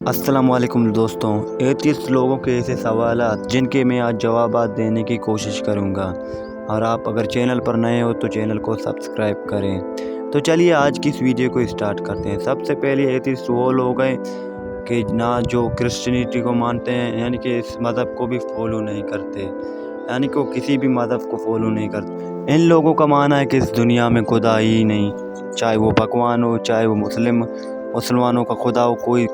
السلام علیکم دوستوں، 33 لوگوں کے ایسے سوالات جن کے میں آج جوابات دینے کی کوشش کروں گا، اور آپ اگر چینل پر نئے ہو تو چینل کو سبسکرائب کریں۔ تو چلیے آج کی اس ویڈیو کو اسٹارٹ کرتے ہیں۔ سب سے پہلے 33 وہ لوگ ہیں کہ نہ جو کرسچینٹی کو مانتے ہیں، یعنی کہ اس مذہب کو بھی فالو نہیں کرتے، یعنی کہ وہ کسی بھی مذہب کو فالو نہیں کرتے۔ ان لوگوں کا ماننا ہے کہ اس دنیا میں خدا ہی نہیں، چاہے وہ بھگوان ہو، چاہے وہ مسلمانوں کا خدا ہو، کوئی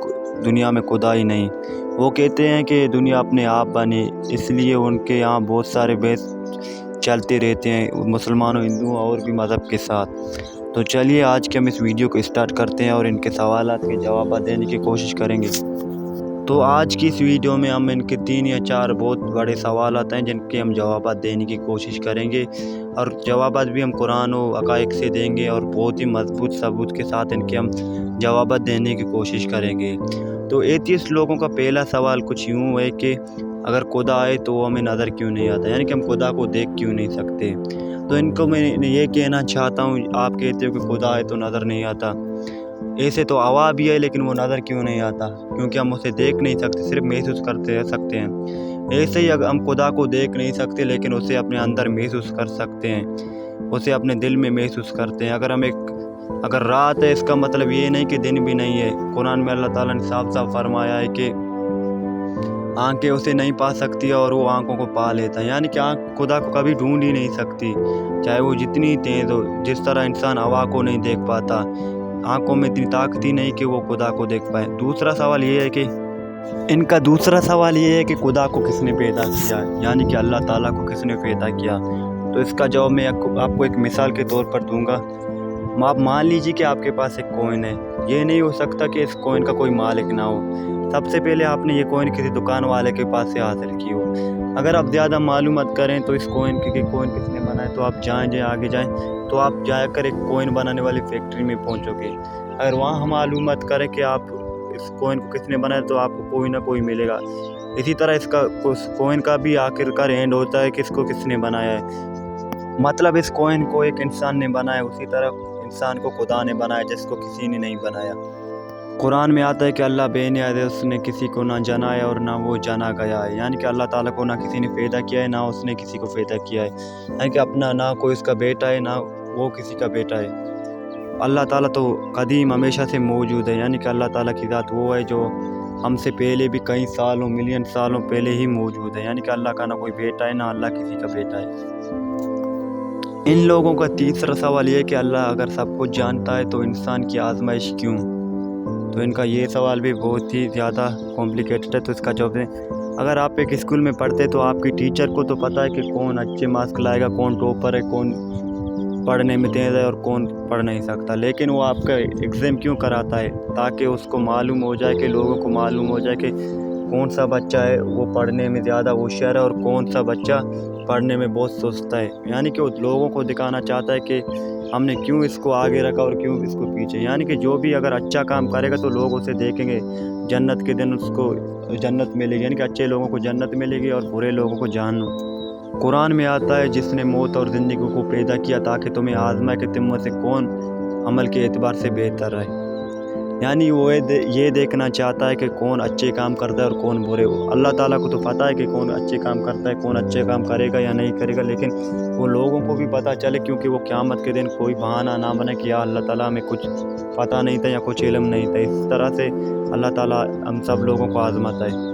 دنیا میں خدا ہی نہیں۔ وہ کہتے ہیں کہ دنیا اپنے آپ بنی، اس لیے ان کے یہاں بہت سارے بحث چلتے رہتے ہیں مسلمانوں، ہندوؤں اور بھی مذہب کے ساتھ۔ تو چلیے آج کے ہم اس ویڈیو کو اسٹارٹ کرتے ہیں اور ان کے سوالات کے جوابات دینے کی کوشش کریں گے۔ تو آج کی اس ویڈیو میں ہم ان کے 3 یا 4 بہت بڑے سوالات ہیں جن کے ہم جوابات دینے کی کوشش کریں گے، اور جوابات بھی ہم قرآن و حقائق سے دیں گے اور بہت ہی مضبوط ثبوت کے ساتھ ان کے ہم جوابات دینے کی کوشش کریں گے۔ تو ایتھیسٹ لوگوں کا پہلا سوال کچھ یوں ہے کہ اگر خدا آئے تو وہ ہمیں نظر کیوں نہیں آتا، یعنی کہ ہم خدا کو دیکھ کیوں نہیں سکتے۔ تو ان کو میں یہ کہنا چاہتا ہوں، آپ کہتے ہو کہ خدا آئے تو نظر نہیں آتا، ایسے تو ہوا بھی ہے لیکن وہ نظر کیوں نہیں آتا؟ کیونکہ ہم اسے دیکھ نہیں سکتے، صرف محسوس کرتے رہ سکتے ہیں۔ ایسے ہی ہم خدا کو دیکھ نہیں سکتے لیکن اسے اپنے اندر محسوس کر سکتے ہیں، اسے اپنے دل میں محسوس کرتے ہیں۔ اگر رات ہے، اس کا مطلب یہ نہیں کہ دن بھی نہیں ہے۔ قرآن میں اللہ تعالیٰ نے صاف صاف فرمایا ہے کہ آنکھیں اسے نہیں پا سکتی اور وہ آنکھوں کو پا لیتا ہے، یعنی کہ آنکھ خدا کو کبھی ڈھونڈ ہی نہیں سکتی، چاہے وہ جتنی تیز ہو۔ جس طرح انسان ہوا کو نہیں دیکھ پاتا، آنکھوں میں اتنی طاقت ہی نہیں کہ وہ خدا کو دیکھ پائے۔ دوسرا سوال یہ ہے کہ خدا کو کس نے پیدا کیا، یعنی کہ اللہ تعالیٰ کو کس نے پیدا کیا۔ تو اس کا جواب میں آپ کو ایک مثال کے طور پر دوں گا۔ آپ مان لیجیے کہ آپ کے پاس ایک کوئن ہے، یہ نہیں ہو سکتا کہ اس کوئن کا کوئی مالک نہ ہو۔ سب سے پہلے آپ نے یہ کوئن کسی دکان والے کے پاس سے حاصل کی ہو۔ اگر آپ زیادہ معلومات کریں تو اس کوئن کس نے بنایا، تو آپ آگے جائیں تو آپ جا کر ایک کوئن بنانے والی فیکٹری میں پہنچو گے۔ اگر وہاں ہم معلومات کریں کہ آپ اس کوئن کو کس نے بنایا تو آپ کو کوئی نہ کوئی ملے گا۔ اسی طرح اس کوئن کا بھی آخر کار اینڈ ہوتا ہے کہ اس کو کس نے بنایا ہے، مطلب اس کوئن کو ایک انسان نے بنایا، اسی طرح انسان کو خدا نے بنایا جس کو کسی نے نہیں بنایا۔ قرآن میں آتا ہے کہ اللہ بے نیاز ہے، اس نے کسی کو نہ جنایا اور نہ وہ جنا گیا ہے، یعنی کہ اللہ تعالیٰ کو نہ کسی نے پیدا کیا ہے، نہ اس نے کسی کو پیدا کیا ہے، یعنی کہ اپنا نہ کوئی اس کا بیٹا ہے، نہ وہ کسی کا بیٹا ہے۔ اللہ تعالیٰ تو قدیم ہمیشہ سے موجود ہے، یعنی کہ اللہ تعالیٰ کی ذات وہ ہے جو ہم سے پہلے بھی کئی سالوں ملین سالوں پہلے ہی موجود ہے، یعنی کہ اللہ کا نہ کوئی بیٹا ہے، نہ اللہ کسی کا بیٹا ہے۔ ان لوگوں کا تیسرا سوال یہ ہے کہ اللہ اگر سب کچھ جانتا ہے تو انسان کی آزمائش کیوں؟ تو ان کا یہ سوال بھی بہت ہی زیادہ کمپلیکیٹڈ ہے۔ تو اس کا جواب ہے، اگر آپ ایک اسکول میں پڑھتے تو آپ کی ٹیچر کو تو پتہ ہے کہ کون اچھے مارکس لائے گا، کون ٹاپر ہے، کون پڑھنے میں تیز ہے اور کون پڑھ نہیں سکتا، لیکن وہ آپ کا ایگزام کیوں کراتا ہے؟ تاکہ اس کو معلوم ہو جائے، کہ لوگوں کو معلوم ہو جائے کہ کون سا بچہ ہے وہ پڑھنے میں زیادہ ہوشیار ہے اور کون سا بچہ پڑھنے میں بہت سست ہے، یعنی کہ وہ لوگوں کو دکھانا چاہتا ہے کہ ہم نے کیوں اس کو آگے رکھا اور کیوں اس کو پیچھے، یعنی کہ جو بھی اگر اچھا کام کرے گا تو لوگ اسے دیکھیں گے، جنت کے دن اس کو جنت ملے گی، یعنی کہ اچھے لوگوں کو جنت ملے گی اور برے لوگوں کو جہنم۔ قرآن میں آتا ہے جس نے موت اور زندگی کو پیدا کیا تاکہ تمہیں آزمائے کہ تم میں سے کون عمل کے اعتبار سے بہتر ہے، یعنی وہ یہ دیکھنا چاہتا ہے کہ کون اچھے کام کرتا ہے اور کون برے ہو۔ اللہ تعالیٰ کو تو پتہ ہے کہ کون اچھے کام کرتا ہے، کون اچھے کام کرے گا یا نہیں کرے گا، لیکن وہ لوگوں کو بھی پتہ چلے، کیونکہ وہ قیامت کے دن کوئی بہانہ نہ بنے کہ یا اللہ تعالیٰ ہمیں کچھ پتہ نہیں تھا یا کچھ علم نہیں تھا۔ اس طرح سے اللہ تعالیٰ ہم سب لوگوں کو آزماتا ہے۔